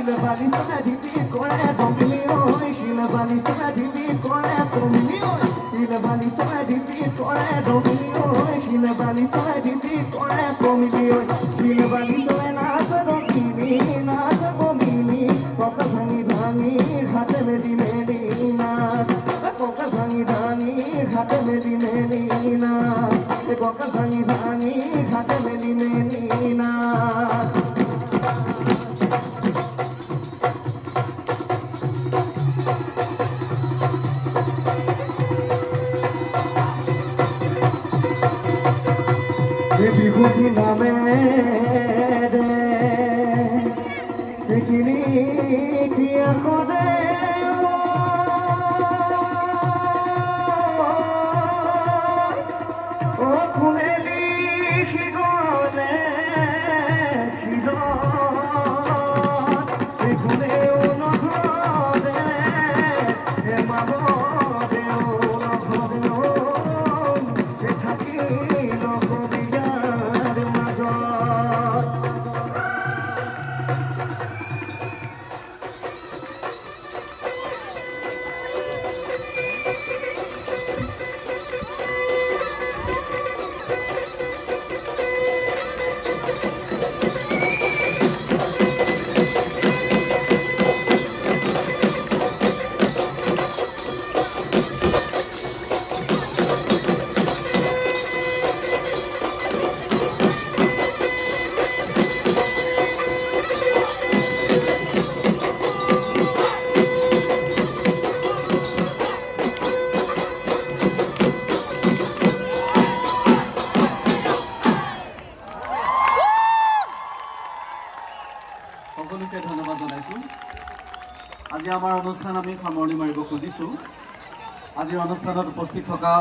বালি চাই ঢিপি কৰে তুমি ঐ শিল বালি চাই ঢিপি কৰে তুমি ঐ শিল বালি চাই ঢিপি কৰে তুমি ঐ শিল বালি চাই ঢিপি কৰে তুমি ঐ শিল বালি চাই নাচ ৰঙিনী নাচ বমিনী কঁকাল ভাঙি ভাঙি ঘাটে মেলি মেলি নাচ কঁকাল ভাঙি ভাঙি ঘাটে মেলি মেলি নাচ কঁকাল ভাঙি ভাঙি ঘাটে মেলি মেলি নাচ বিভূতি নামে দেখিলি ইতিহাসতে ও কোনে লিখি গলে কোনে নধৰে মামৰে নধৰে থাকিল কবিয়াৰ মাজত সকলোকে ধন্যবাদ জনাইছোঁ। আজি আমাৰ অনুষ্ঠান আমি সামৰণি মাৰিব খুজিছোঁ। আজিৰ অনুষ্ঠানত উপস্থিত থকা